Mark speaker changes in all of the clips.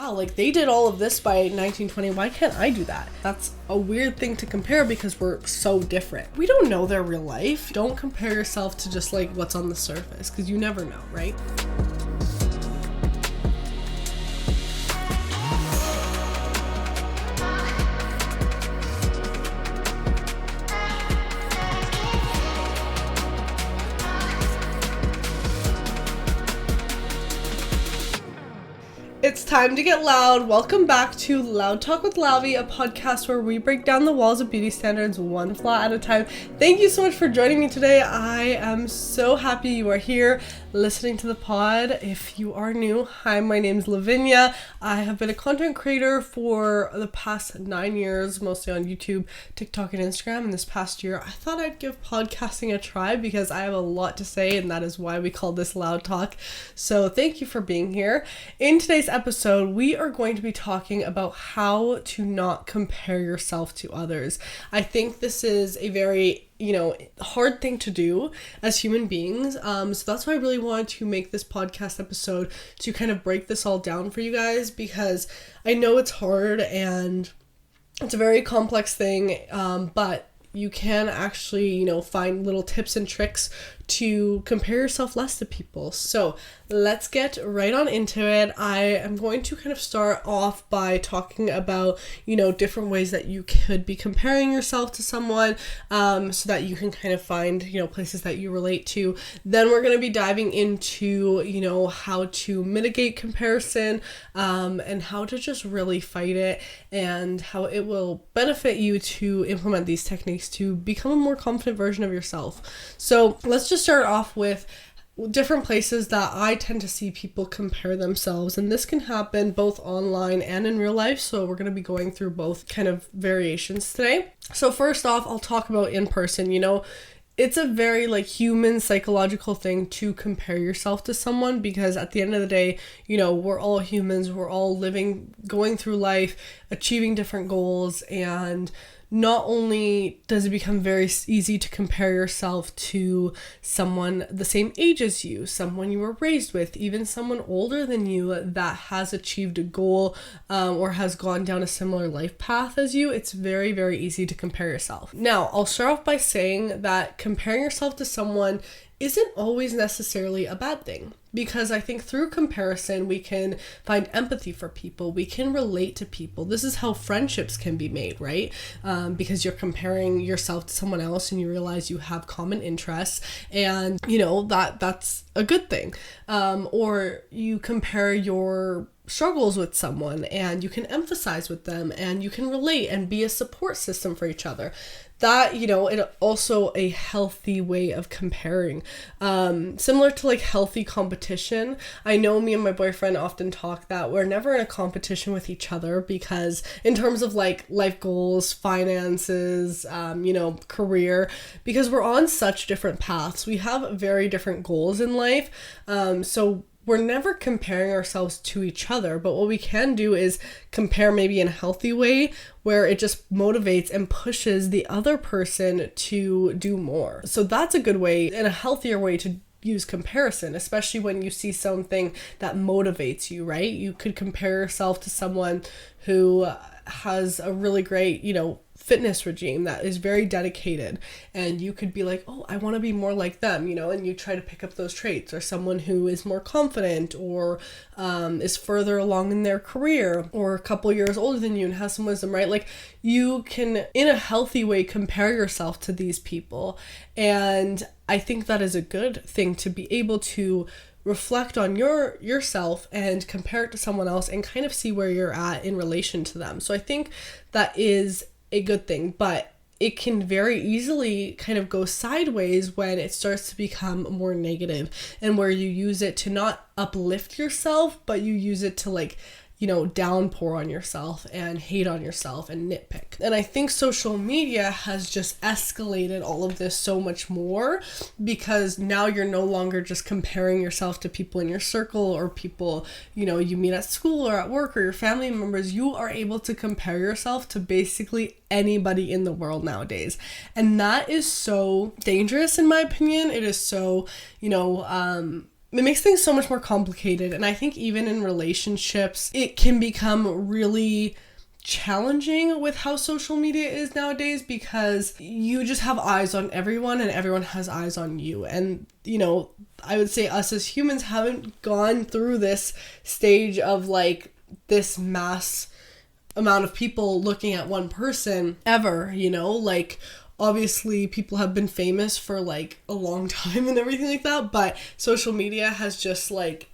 Speaker 1: wow, like they did all of this by 1920. Why can't I do that? That's a weird thing to compare because we're so different. We don't know their real life. Don't compare yourself to just like what's on the surface, because you never know, right? It's time to get loud. Welcome back to LoudTalk with Lavi, a podcast where we break down the walls of beauty standards one flaw at a time. Thank you so much for joining me today. I am so happy you are here listening to the pod. If you are new, hi, my name's Lavinia. I have been a content creator for the past 9 years, mostly on YouTube, TikTok, and Instagram. And this past year, I thought I'd give podcasting a try because I have a lot to say, and that is why we call this Loud Talk. So thank you for being here. In today's episode, we are going to be talking about how to not compare yourself to others. I think this is a very hard thing to do as human beings. So that's why I really wanted to make this podcast episode to kind of break this all down for you guys, because I know it's hard and it's a very complex thing, but you can actually, find little tips and tricks to compare yourself less to people. So let's get right on into it. I am going to kind of start off by talking about, different ways that you could be comparing yourself to someone, so that you can kind of find, places that you relate to. Then we're going to be diving into, how to mitigate comparison, and how to just really fight it, and how it will benefit you to implement these techniques to become a more confident version of yourself. So let's just start off with different places that I tend to see people compare themselves, and this can happen both online and in real life, so we're going to be going through both kind of variations today. So first off, I'll talk about in person. It's a very human psychological thing to compare yourself to someone, because at the end of the day, we're all humans, we're all going through life, achieving different goals, and not only does it become very easy to compare yourself to someone the same age as you, someone you were raised with, even someone older than you that has achieved a goal, or has gone down a similar life path as you, it's very, very easy to compare yourself. Now, I'll start off by saying that comparing yourself to someone isn't always necessarily a bad thing, because I think through comparison we can find empathy for people, we can relate to people. This is how friendships can be made, right? Because you're comparing yourself to someone else and you realize you have common interests, and that's a good thing. Or you compare your struggles with someone and you can empathize with them and you can relate and be a support system for each other. That, it also a healthy way of comparing. Similar to healthy competition. I know me and my boyfriend often talk that we're never in a competition with each other, because in terms of life goals, finances, career, because we're on such different paths. We have very different goals in life. So we're never comparing ourselves to each other, but what we can do is compare maybe in a healthy way where it just motivates and pushes the other person to do more. So that's a good way and a healthier way to use comparison, especially when you see something that motivates you, right? You could compare yourself to someone who has a really great, fitness regime that is very dedicated, and you could be like, oh, I want to be more like them, and you try to pick up those traits. Or someone who is more confident, or is further along in their career, or a couple years older than you and has some wisdom, right? You can, in a healthy way, compare yourself to these people, and I think that is a good thing, to be able to reflect on yourself and compare it to someone else and kind of see where you're at in relation to them. So I think that is a good thing, but it can very easily kind of go sideways when it starts to become more negative, and where you use it to not uplift yourself, but you use it to downpour on yourself and hate on yourself and nitpick. And I think social media has just escalated all of this so much more, because now you're no longer just comparing yourself to people in your circle or people, you meet at school or at work or your family members. You are able to compare yourself to basically anybody in the world nowadays. And that is so dangerous, in my opinion. It is so, it makes things so much more complicated. And I think even in relationships, it can become really challenging with how social media is nowadays, because you just have eyes on everyone and everyone has eyes on you. And, you know, I would say us as humans haven't gone through this stage of like this mass amount of people looking at one person ever, you know, like obviously people have been famous for like a long time and everything like that, but social media has just like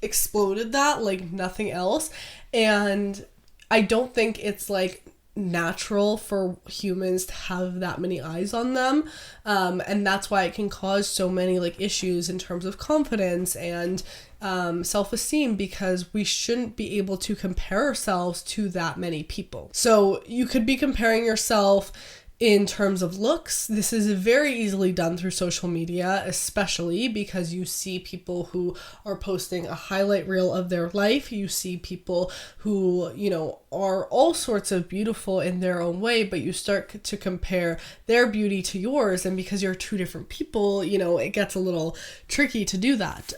Speaker 1: exploded that like nothing else. And I don't think it's like natural for humans to have that many eyes on them, and that's why it can cause so many like issues in terms of confidence and self-esteem, because we shouldn't be able to compare ourselves to that many people. So you could be comparing yourself in terms of looks. This is very easily done through social media, especially because you see people who are posting a highlight reel of their life. You see people who, you know, are all sorts of beautiful in their own way, but you start to compare their beauty to yours. And because you're two different people, you know, it gets a little tricky to do that.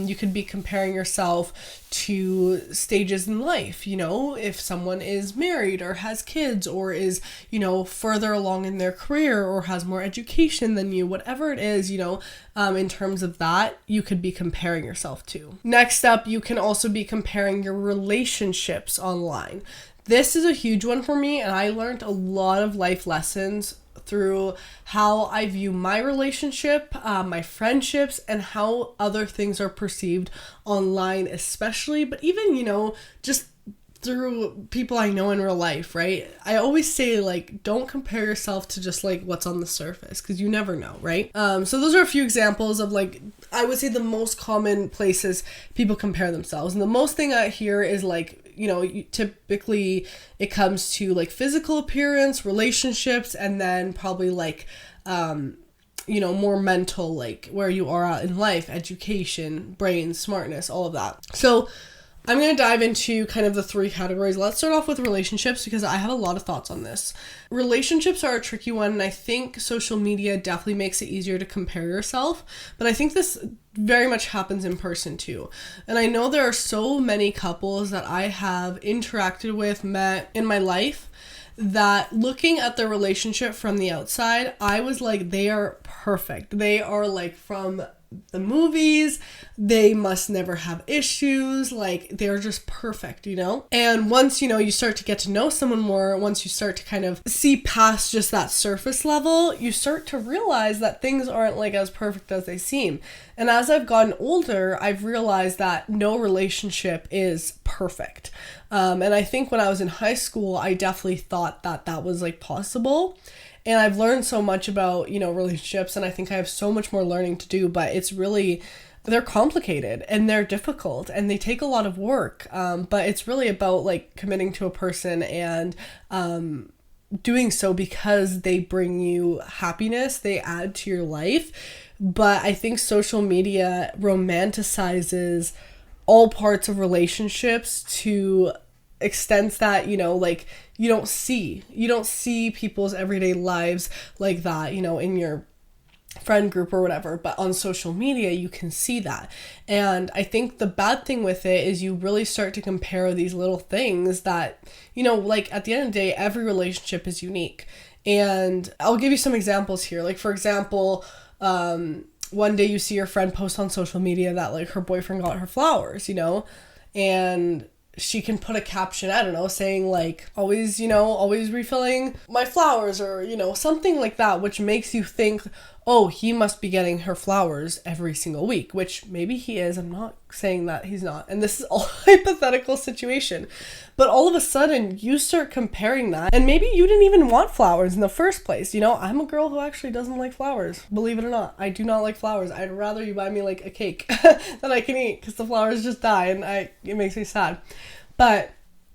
Speaker 1: You could be comparing yourself to stages in life, you know, if someone is married or has kids or is, you know, further along in their career or has more education than you, whatever it is, you know, in terms of that, you could be comparing yourself to. Next up, you can also be comparing your relationships online. This is a huge one for me, and I learned a lot of life lessons through how I view my relationship, my friendships, and how other things are perceived online especially, but even, you know, just through people I know in real life, right? I always say, like, don't compare yourself to just, like, what's on the surface, because you never know, right? So those are a few examples of, like, I would say the most common places people compare themselves. And the most thing I hear is, like, you know, typically it comes to, like, physical appearance, relationships, and then probably, like, you know, more mental, like, where you are at in life, education, brain, smartness, all of that. So I'm going to dive into kind of the three categories. Let's start off with relationships, because I have a lot of thoughts on this. Relationships are a tricky one, and I think social media definitely makes it easier to compare yourself, but I think this very much happens in person too. And I know there are so many couples that I have interacted with, met in my life, that looking at their relationship from the outside, I was like, they are perfect. They are like from the movies, they must never have issues, like they're just perfect, you know? And once, you know, you start to get to know someone more, once you start to kind of see past just that surface level, you start to realize that things aren't like as perfect as they seem. And as I've gotten older, I've realized that no relationship is perfect. And I think when I was in high school, I definitely thought that that was like possible. And I've learned so much about, you know, relationships, and I think I have so much more learning to do, but it's really, they're complicated and they're difficult and they take a lot of work. But it's really about like committing to a person and doing so because they bring you happiness, they add to your life. But I think social media romanticizes all parts of relationships to extents that, you know, like you don't see people's everyday lives like that, you know, in your friend group or whatever, but on social media you can see that. And I think the bad thing with it is you really start to compare these little things that, you know, like at the end of the day, every relationship is unique. And I'll give you some examples here. Like, for example, one day you see your friend post on social media that like her boyfriend got her flowers, you know, and she can put a caption, I don't know, saying like, always, you know, always refilling my flowers, or, you know, something like that, which makes you think, oh, he must be getting her flowers every single week, which maybe he is. I'm not saying that he's not. And this is all hypothetical situation. But all of a sudden you start comparing that, and maybe you didn't even want flowers in the first place. You know, I'm a girl who actually doesn't like flowers. Believe it or not, I do not like flowers. I'd rather you buy me like a cake that I can eat, because the flowers just die and it makes me sad. But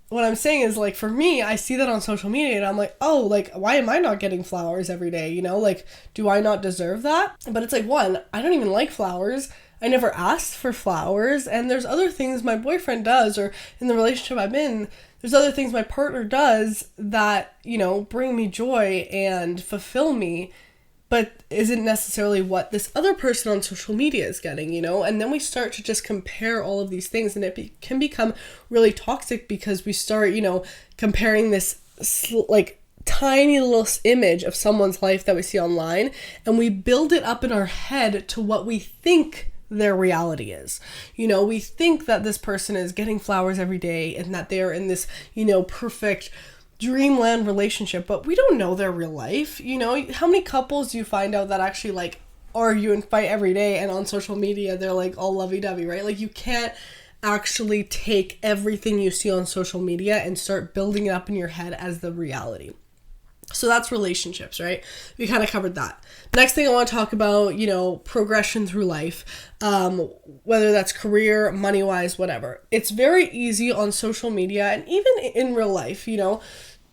Speaker 1: what I'm saying is, like, for me, I see that on social media and I'm like, oh, like, why am I not getting flowers every day? You know, like, do I not deserve that? But it's like, one, I don't even like flowers. I never asked for flowers. And there's other things my boyfriend does, or in the relationship I'm in, there's other things my partner does that, you know, bring me joy and fulfill me. but isn't necessarily what this other person on social media is getting, And then we start to just compare all of these things, and it can become really toxic because we start, comparing this like tiny little image of someone's life that we see online, and we build it up in our head to what we think their reality is. We think that this person is getting flowers every day and that they're in this, perfect dreamland relationship, but we don't know their real life. How many couples do you find out that actually like argue and fight every day, and on social media they're like all lovey-dovey, right? Like, you can't actually take everything you see on social media and start building it up in your head as the reality. So that's relationships, right? We kind of covered that. Next thing I want to talk about, progression through life, whether that's career, money-wise, whatever. It's very easy on social media and even in real life,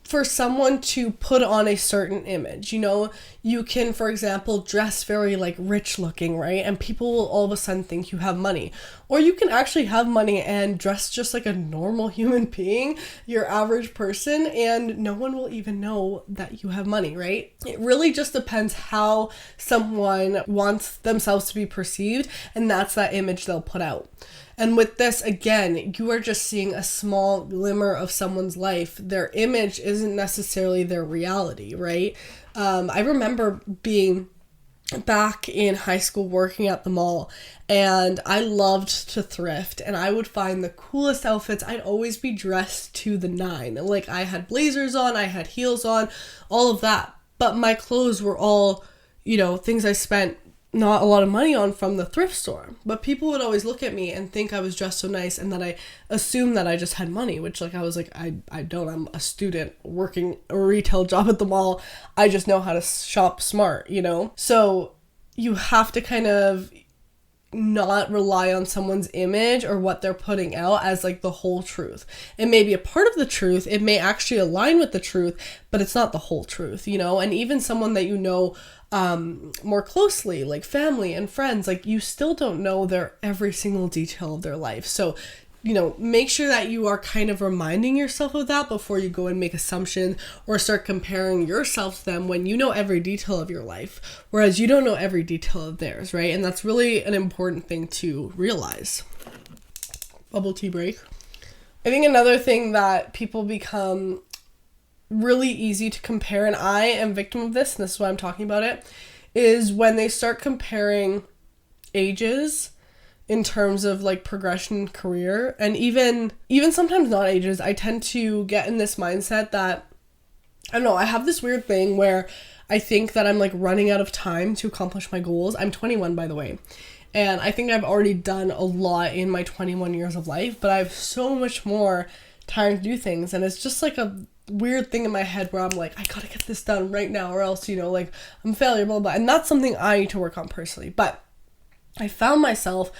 Speaker 1: for someone to put on a certain image. You can, for example, dress very like rich looking, right? And people will all of a sudden think you have money. Or you can actually have money and dress just like a normal human being, your average person, and no one will even know that you have money, right? It really just depends how someone wants themselves to be perceived, and that's that image they'll put out. And with this, again, you are just seeing a small glimmer of someone's life. Their image isn't necessarily their reality, right? I remember being back in high school working at the mall, and I loved to thrift, and I would find the coolest outfits. I'd always be dressed to the nine. Like, I had blazers on, I had heels on, all of that. But my clothes were all, things I spent not a lot of money on from the thrift store. But people would always look at me and think I was dressed so nice, and that I assumed that I just had money, which I was like, I don't. I'm a student working a retail job at the mall. I just know how to shop smart, So you have to kind of not rely on someone's image or what they're putting out as like the whole truth. It may be a part of the truth. It may actually align with the truth, but it's not the whole truth, And even someone that more closely, like family and friends, like, you still don't know their every single detail of their life. So, make sure that you are kind of reminding yourself of that before you go and make assumptions or start comparing yourself to them when you know every detail of your life, whereas you don't know every detail of theirs, right? And that's really an important thing to realize. Bubble tea break. I think another thing that people become really easy to compare, and I am victim of this, and this is why I'm talking about it, is when they start comparing ages in terms of like progression in career, and even sometimes not ages. I tend to get in this mindset that, I don't know, I have this weird thing where I think that I'm like running out of time to accomplish my goals. I'm 21, by the way, and I think I've already done a lot in my 21 years of life, but I have so much more time to do things, and it's just like a weird thing in my head where I'm like, I gotta get this done right now, or else, like, I'm a failure, blah, blah, blah. And that's something I need to work on personally. But I found myself,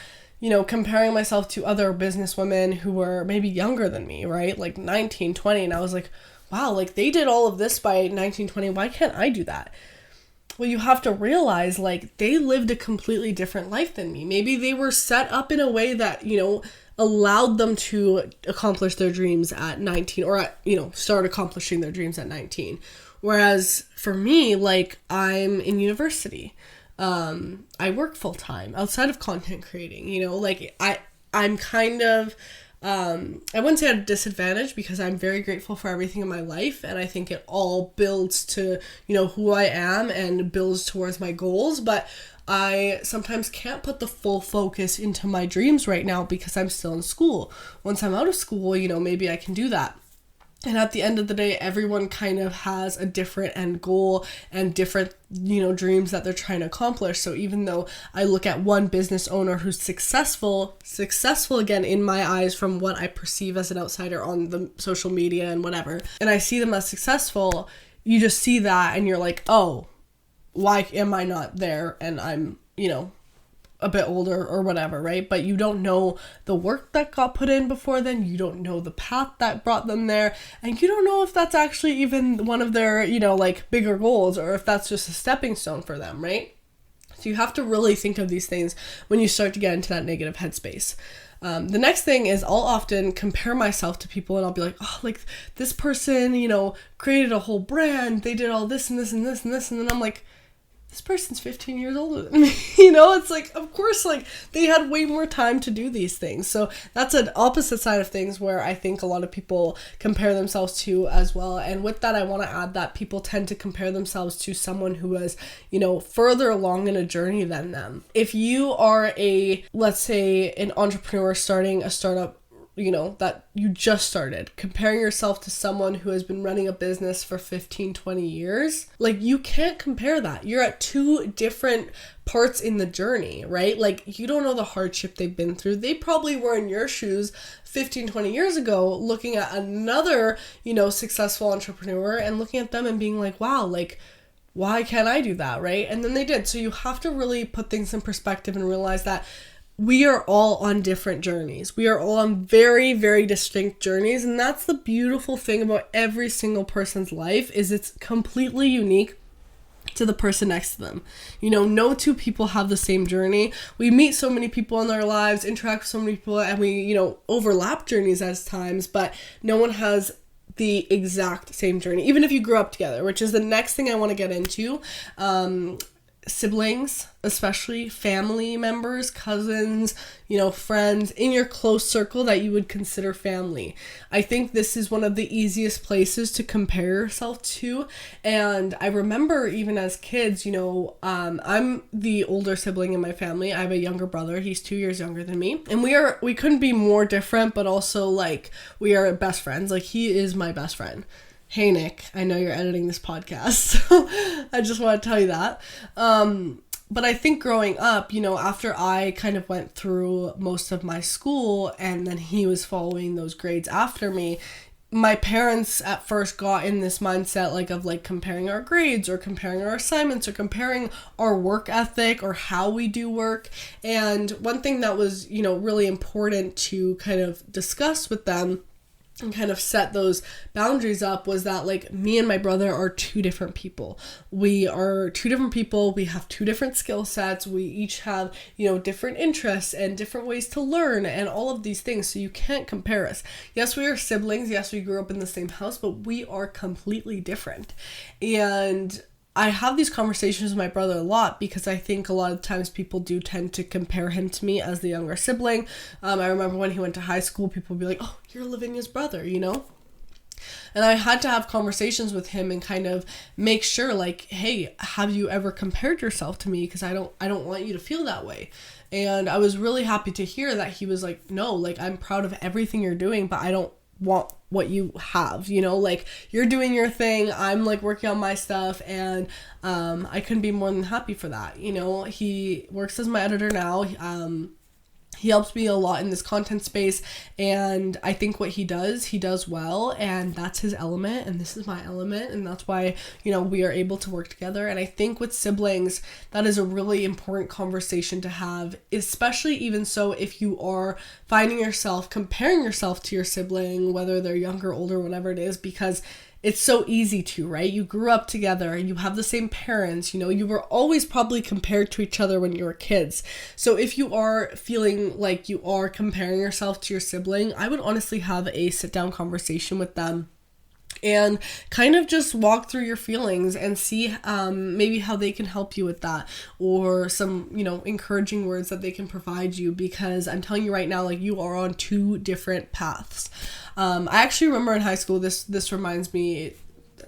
Speaker 1: comparing myself to other businesswomen who were maybe younger than me, right? Like 19, 20. And I was like, wow, like, they did all of this by 19, 20. Why can't I do that? Well, you have to realize, like, they lived a completely different life than me. Maybe they were set up in a way that, allowed them to accomplish their dreams at 19, or start accomplishing their dreams at 19. Whereas for me, like, I'm in university. I work full time outside of content creating, like, I'm kind of, I wouldn't say at a disadvantage, because I'm very grateful for everything in my life, and I think it all builds to, who I am and builds towards my goals. But I sometimes can't put the full focus into my dreams right now because I'm still in school. Once I'm out of school, maybe I can do that. And at the end of the day, everyone kind of has a different end goal and different, dreams that they're trying to accomplish. So even though I look at one business owner who's successful again in my eyes from what I perceive as an outsider on the social media and whatever, and I see them as successful, you just see that and you're like, oh, why am I not there? And I'm, a bit older or whatever, right? But you don't know the work that got put in before then. You don't know the path that brought them there. And you don't know if that's actually even one of their, like, bigger goals, or if that's just a stepping stone for them, right? So you have to really think of these things when you start to get into that negative headspace. The next thing is, I'll often compare myself to people, and I'll be like, oh, like, this person, created a whole brand. They did all this and this and this and this. And then I'm like, this person's 15 years older than me. You know, it's like, of course, like, they had way more time to do these things. So that's an opposite side of things where I think a lot of people compare themselves to as well. And with that, I want to add that people tend to compare themselves to someone who is, you know, further along in a journey than them. If you are let's say, an entrepreneur starting a startup, you know, that you just started, comparing yourself to someone who has been running a business for 15, 20 years, like, you can't compare that. You're at two different parts in the journey, right? Like, you don't know the hardship they've been through. They probably were in your shoes 15, 20 years ago, looking at another, you know, successful entrepreneur and looking at them and being like, wow, like, why can't I do that, right? And then they did. So you have to really put things in perspective and realize that we are all on different journeys. We are all on very, very distinct journeys. And that's the beautiful thing about every single person's life, is it's completely unique to the person next to them. You know, no two people have the same journey. We meet so many people in our lives, interact with so many people, and we, you know, overlap journeys at times, but no one has the exact same journey, even if you grew up together, which is the next thing I want to get into. Siblings, especially family members, cousins, you know, friends in your close circle that you would consider family. I think this is one of the easiest places to compare yourself to. And I remember even as kids, you know, I'm the older sibling in my family. I have a younger brother. He's 2 years younger than me. And we couldn't be more different, but also, like, we are best friends. Like, he is my best friend. Hey, Nick, I know you're editing this podcast, so I just want to tell you that. But I think growing up, you know, after I kind of went through most of my school and then he was following those grades after me, my parents at first got in this mindset of comparing our grades or comparing our assignments or comparing our work ethic or how we do work. And one thing that was, you know, really important to kind of discuss with them and kind of set those boundaries up was that, like, me and my brother are two different people. We are two different people. We have two different skill sets. We each have, you know, different interests and different ways to learn and all of these things. So you can't compare us. Yes, we are siblings. Yes, we grew up in the same house, but we are completely different. And I have these conversations with my brother a lot because I think a lot of times people do tend to compare him to me as the younger sibling. I remember when he went to high school, people would be like, oh, you're Lavinia's brother, you know? And I had to have conversations with him and kind of make sure, like, hey, have you ever compared yourself to me? Because I don't want you to feel that way. And I was really happy to hear that he was like, no, like, I'm proud of everything you're doing, but I don't want what you have, you know, like, you're doing your thing, I'm like working on my stuff, and I couldn't be more than happy for that. You know, he works as my editor now. He helps me a lot in this content space, and I think what he does well, and that's his element, and this is my element, and that's why, you know, we are able to work together. And I think with siblings, that is a really important conversation to have, especially even so if you are finding yourself comparing yourself to your sibling, whether they're younger, older, whatever it is, because it's so easy to, right? You grew up together, you have the same parents, you know, you were always probably compared to each other when you were kids. So if you are feeling like you are comparing yourself to your sibling, I would honestly have a sit down conversation with them and kind of just walk through your feelings and see maybe how they can help you with that, or some, you know, encouraging words that they can provide you, because I'm telling you right now, like, you are on two different paths. I actually remember in high school, this reminds me, it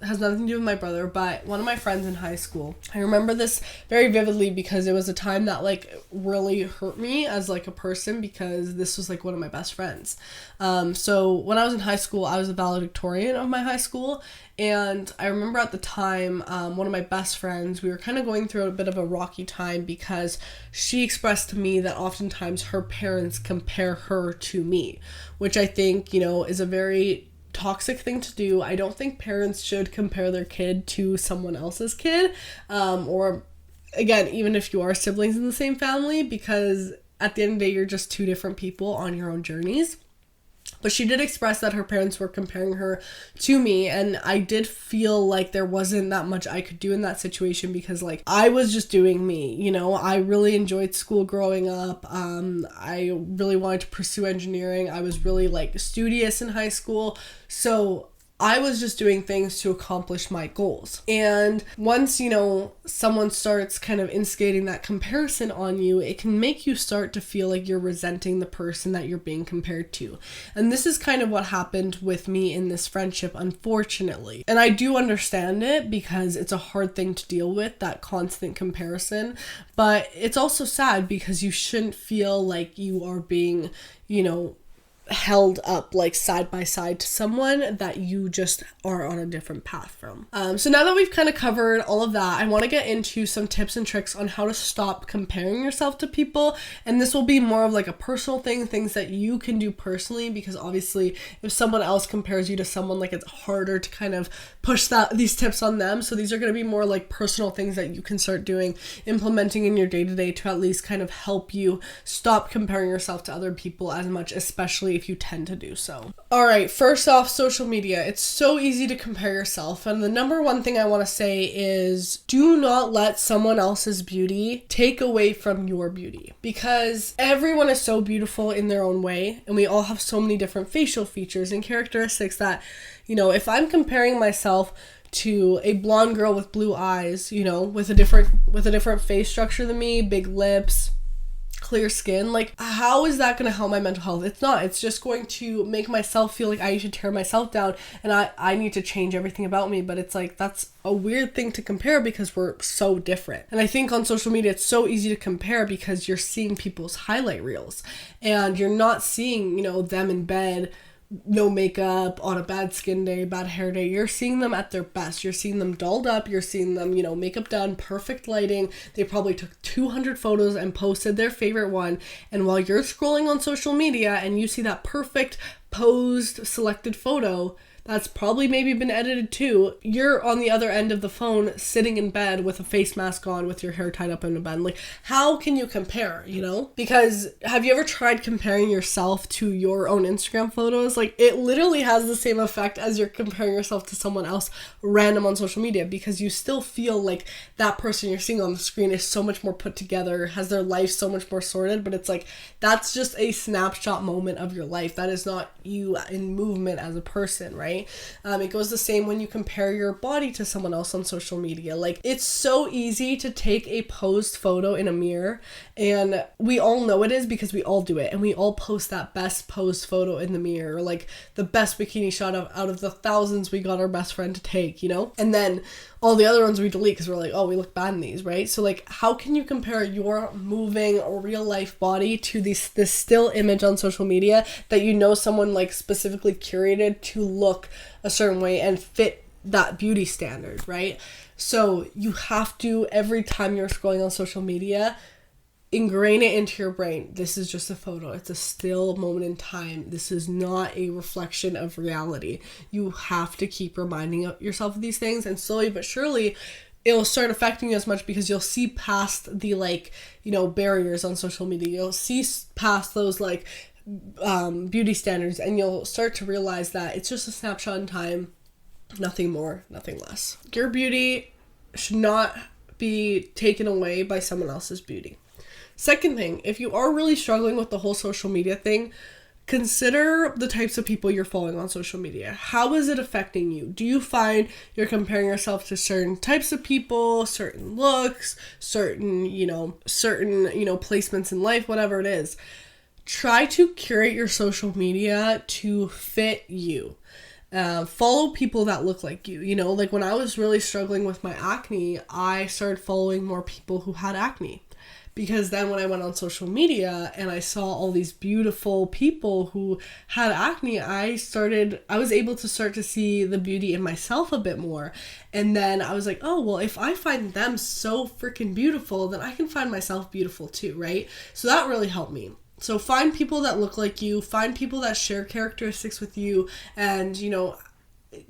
Speaker 1: has nothing to do with my brother, but one of my friends in high school, I remember this very vividly because it was a time that, like, really hurt me as, like, a person, because this was, like, one of my best friends. So when I was in high school, I was a valedictorian of my high school, and I remember at the time, one of my best friends, we were kind of going through a bit of a rocky time because she expressed to me that oftentimes her parents compare her to me, which I think, you know, is a very toxic thing to do. I don't think parents should compare their kid to someone else's kid, or again, even if you are siblings in the same family, because at the end of the day, you're just two different people on your own journeys. But she did express that her parents were comparing her to me, and I did feel like there wasn't that much I could do in that situation, because, like, I was just doing me, you know. I really enjoyed school growing up. I really wanted to pursue engineering. I was really, like, studious in high school. So I was just doing things to accomplish my goals. And once, someone starts kind of instigating that comparison on you, it can make you start to feel like you're resenting the person that you're being compared to. And this is kind of what happened with me in this friendship, unfortunately. And I do understand it because it's a hard thing to deal with, that constant comparison. But it's also sad because you shouldn't feel like you are being, held up like side by side to someone that you just are on a different path from. So now that we've kind of covered all of that, I want to get into some tips and tricks on how to stop comparing yourself to people. And this will be more of like a personal thing, things that you can do personally, because obviously if someone else compares you to someone, like it's harder to kind of push these tips on them. So these are going to be more like personal things that you can start doing, implementing in your day-to-day to at least kind of help you stop comparing yourself to other people as much, especially if you tend to do so. All right, first off, social media. It's so easy to compare yourself. And the number one thing I want to say is do not let someone else's beauty take away from your beauty, because everyone is so beautiful in their own way. And we all have so many different facial features and characteristics that, if I'm comparing myself to a blonde girl with blue eyes, with a different face structure than me, big lips, clear skin, like how is that going to help my mental health? It's not. It's just going to make myself feel like I should tear myself down and I need to change everything about me. But it's like, that's a weird thing to compare because we're so different. And I think on social media it's so easy to compare because you're seeing people's highlight reels and you're not seeing, them in bed, no makeup, on a bad skin day, bad hair day. You're seeing them at their best. You're seeing them dolled up. You're seeing them, makeup done, perfect lighting. They probably took 200 photos and posted their favorite one. And while you're scrolling on social media and you see that perfect posed selected photo, that's probably maybe been edited too, you're on the other end of the phone sitting in bed with a face mask on with your hair tied up in a bun. Like, how can you compare, Because have you ever tried comparing yourself to your own Instagram photos? Like, it literally has the same effect as you're comparing yourself to someone else random on social media, because you still feel like that person you're seeing on the screen is so much more put together, has their life so much more sorted, but it's like, that's just a snapshot moment of your life. That is not you in movement as a person, right? It goes the same when you compare your body to someone else on social media. Like, it's so easy to take a posed photo in a mirror, and we all know it is because we all do it, and we all post that best posed photo in the mirror, or like the best bikini shot out of the thousands we got our best friend to take, and then all the other ones we delete because we're like, oh, we look bad in these, right? So like, how can you compare your moving real life body to this still image on social media that someone like specifically curated to look a certain way and fit that beauty standard, right? So you have to, every time you're scrolling on social media, ingrain it into your brain. This is just a photo. It's a still moment in time. This is not a reflection of reality. You have to keep reminding yourself of these things, and slowly but surely it'll start affecting you as much because you'll see past the barriers on social media. You'll see past those beauty standards, and you'll start to realize that it's just a snapshot in time, nothing more, nothing less. Your beauty should not be taken away by someone else's beauty. Second thing, if you are really struggling with the whole social media thing, consider the types of people you're following on social media. How is it affecting you? Do you find you're comparing yourself to certain types of people, certain looks, certain placements in life, whatever it is? Try to curate your social media to fit you. Follow people that look like you. Like when I was really struggling with my acne, I started following more people who had acne. Because then when I went on social media and I saw all these beautiful people who had acne, I was able to start to see the beauty in myself a bit more. And then I was like, oh, well, if I find them so freaking beautiful, then I can find myself beautiful too, right? So that really helped me. So find people that look like you, find people that share characteristics with you, and,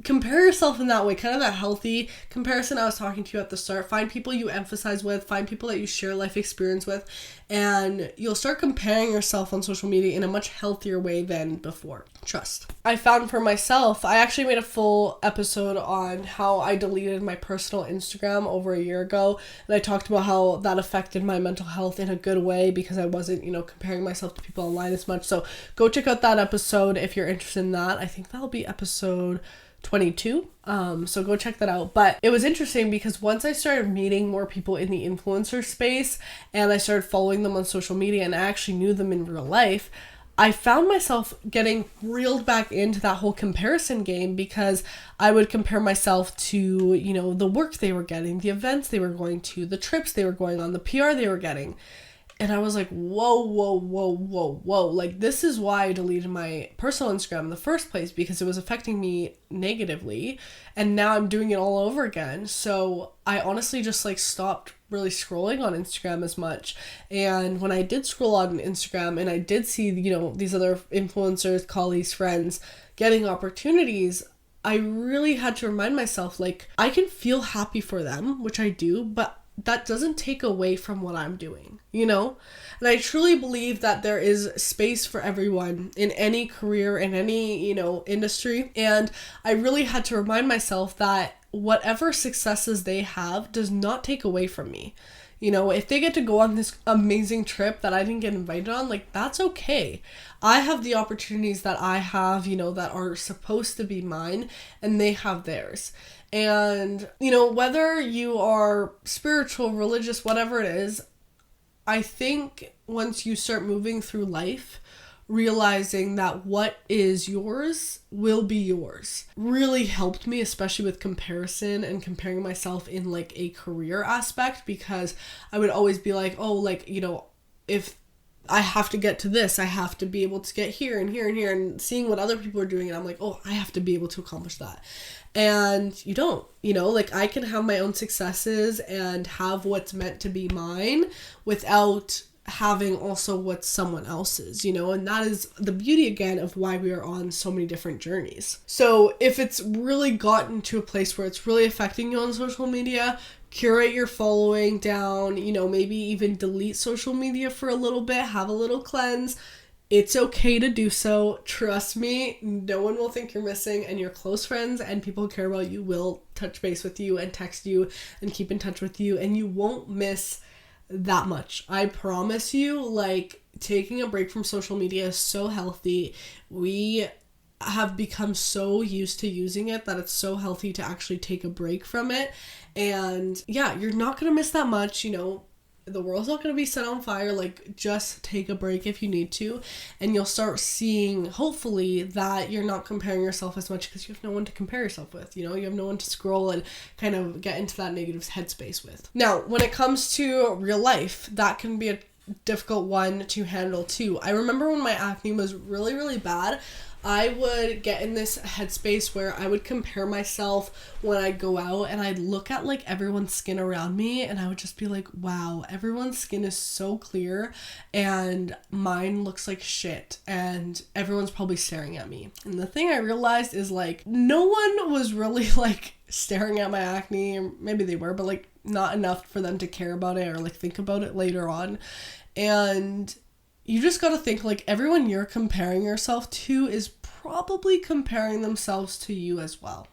Speaker 1: compare yourself in that way, kind of that healthy comparison I was talking to you at the start. Find people you emphasize with, find people that you share life experience with, and you'll start comparing yourself on social media in a much healthier way than before. Trust. I found for myself, I actually made a full episode on how I deleted my personal Instagram over a year ago, and I talked about how that affected my mental health in a good way because I wasn't, comparing myself to people online as much. So go check out that episode if you're interested in that. I think that'll be episode 22. So go check that out. But it was interesting because once I started meeting more people in the influencer space and I started following them on social media and I actually knew them in real life, I found myself getting reeled back into that whole comparison game because I would compare myself to, you know, the work they were getting, the events they were going to, the trips they were going on, the PR they were getting. And I was like, whoa. Like, this is why I deleted my personal Instagram in the first place, because it was affecting me negatively. And now I'm doing it all over again. So I honestly just like stopped really scrolling on Instagram as much. And when I did scroll on Instagram and I did see, you know, these other influencers, colleagues, friends getting opportunities, I really had to remind myself, like, I can feel happy for them, which I do, but that doesn't take away from what I'm doing, you know? And I truly believe that there is space for everyone in any career, in any, you know, industry. And I really had to remind myself that whatever successes they have does not take away from me. You know, if they get to go on this amazing trip that I didn't get invited on, like, that's okay. I have the opportunities that I have, you know, that are supposed to be mine, and they have theirs. And, you know, whether you are spiritual, religious, whatever it is, I think once you start moving through life, realizing that what is yours will be yours really helped me, especially with comparison and comparing myself in like a career aspect, because I would always be like, oh, like, you know, if I have to get to this, I have to be able to get here and here and here, and seeing what other people are doing, and I'm like, oh, I have to be able to accomplish that. And you don't, you know, like, I can have my own successes and have what's meant to be mine without having also what's someone else's, you know, and that is the beauty again of why we are on so many different journeys. So if it's really gotten to a place where it's really affecting you on social media, curate your following down, you know, maybe even delete social media for a little bit, have a little cleanse. It's okay to do so. Trust me, no one will think you're missing, and your close friends and people who care about you will touch base with you and text you and keep in touch with you, and you won't miss that much. I promise you. Like, taking a break from social media is so healthy. We have become so used to using it that it's so healthy to actually take a break from it. And yeah, you're not gonna miss that much, you know. The world's not going to be set on fire. Like, just take a break if you need to, and you'll start seeing, hopefully, that you're not comparing yourself as much because you have no one to compare yourself with, you know. You have no one to scroll and kind of get into that negative headspace with. Now, when it comes to real life, that can be a difficult one to handle too. I remember when my acne was really, really bad, I would get in this headspace where I would compare myself when I go out, and I'd look at like everyone's skin around me, and I would just be like, wow, everyone's skin is so clear and mine looks like shit, and everyone's probably staring at me. And the thing I realized is, like, no one was really like staring at my acne, or maybe they were, but like not enough for them to care about it or like think about it later on. And you just gotta think, like, everyone you're comparing yourself to is probably comparing themselves to you as well.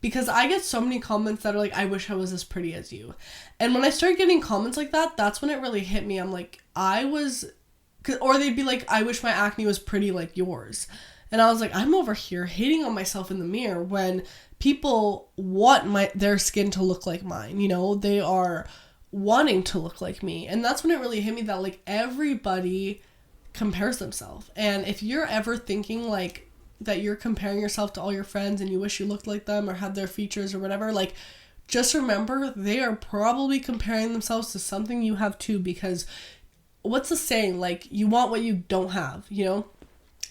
Speaker 1: Because I get so many comments that are like, I wish I was as pretty as you. And when I started getting comments like that, that's when it really hit me. I'm like, or they'd be like, I wish my acne was pretty like yours. And I was like, I'm over here hating on myself in the mirror when people want their skin to look like mine. You know, they are wanting to look like me. And that's when it really hit me that, like, everybody compares themselves. And if you're ever thinking like that you're comparing yourself to all your friends and you wish you looked like them or had their features or whatever, like, just remember they are probably comparing themselves to something you have too, because what's the saying, like, you want what you don't have, you know?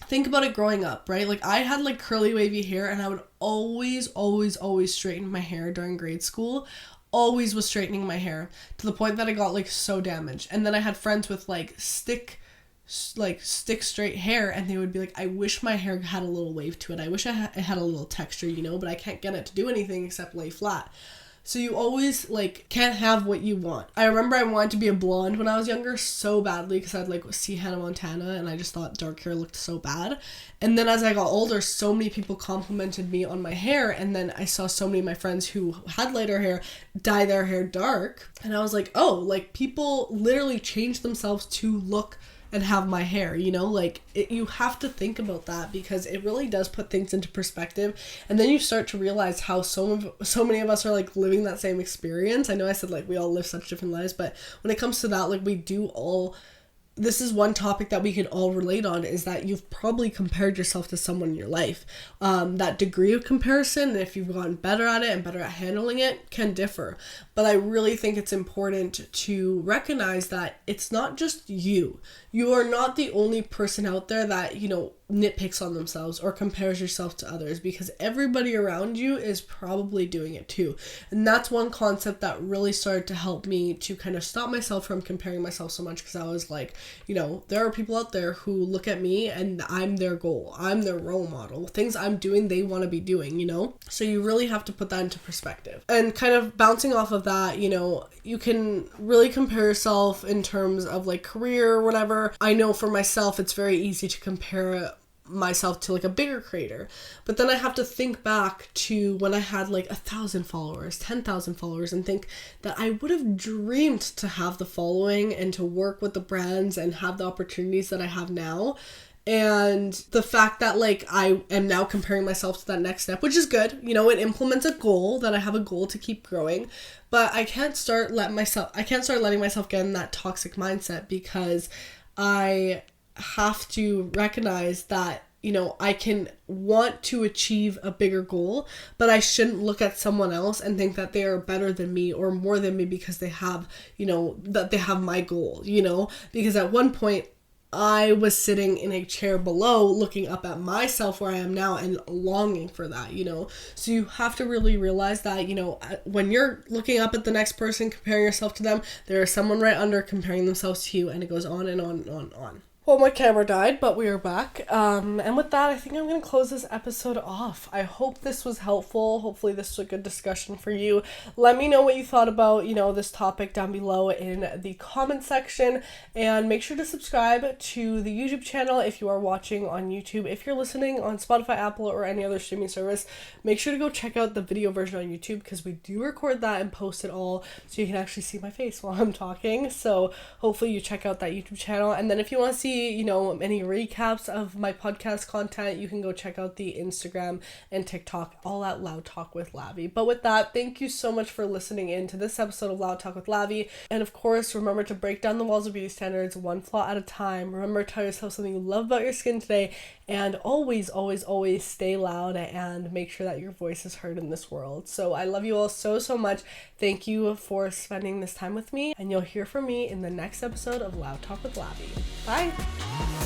Speaker 1: Think about it growing up, right? Like, I had like curly wavy hair, and I would always straighten my hair during grade school. Always was straightening my hair to the point that I got like so damaged. And then I had friends with like stick straight hair, and they would be like, I wish my hair had a little wave to it. I wish it had a little texture, you know, but I can't get it to do anything except lay flat. So you always like can't have what you want. I remember I wanted to be a blonde when I was younger so badly because I'd like see Hannah Montana, and I just thought dark hair looked so bad. And then as I got older, so many people complimented me on my hair, and then I saw so many of my friends who had lighter hair dye their hair dark, and I was like, oh, like, people literally change themselves to look and have my hair, you know? Like, you have to think about that, because it really does put things into perspective. And then you start to realize how so many of us are like living that same experience. I know I said like we all live such different lives, but when it comes to that, like, we do all, this is one topic that we can all relate on, is that you've probably compared yourself to someone in your life. That degree of comparison, if you've gotten better at it and better at handling it, can differ. But I really think it's important to recognize that it's not just you. You are not the only person out there that, you know, nitpicks on themselves or compares yourself to others, because everybody around you is probably doing it too. And that's one concept that really started to help me to kind of stop myself from comparing myself so much, because I was like, you know, there are people out there who look at me and I'm their goal. I'm their role model. Things I'm doing, they want to be doing, you know? So you really have to put that into perspective. And kind of bouncing off of that, you know, you can really compare yourself in terms of like career or whatever. I know for myself, it's very easy to compare myself to like a bigger creator, but then I have to think back to when I had like 1,000 followers, 10,000 followers, and think that I would have dreamed to have the following and to work with the brands and have the opportunities that I have now. And the fact that like I am now comparing myself to that next step, which is good, you know, it implements a goal, that I have a goal to keep growing, but I can't start letting myself get in that toxic mindset, because I have to recognize that, you know, I can want to achieve a bigger goal, but I shouldn't look at someone else and think that they are better than me or more than me because they have, you know, that they have my goal, you know, because at one point I was sitting in a chair below looking up at myself where I am now and longing for that, you know. So you have to really realize that, you know, when you're looking up at the next person, comparing yourself to them, there is someone right under comparing themselves to you, and it goes on and on and on and on. Well, my camera died, but we are back. And with that, I think I'm going to close this episode off. I hope this was helpful. Hopefully this was a good discussion for you. Let me know what you thought about, you know, this topic down below in the comment section. And make sure to subscribe to the YouTube channel if you are watching on YouTube. If you're listening on Spotify, Apple, or any other streaming service, make sure to go check out the video version on YouTube, because we do record that and post it all so you can actually see my face while I'm talking. So hopefully you check out that YouTube channel. And then if you want to see, you know, any recaps of my podcast content, you can go check out the Instagram and TikTok, all at LoudTalk with Lavi. But with that, thank you so much for listening in to this episode of LoudTalk with Lavi. And of course, remember to break down the walls of beauty standards one flaw at a time. Remember to tell yourself something you love about your skin today, and always, always, always stay loud and make sure that your voice is heard in this world. So I love you all so, so much. Thank you for spending this time with me, and you'll hear from me in the next episode of Loud Talk with Lavi. Bye!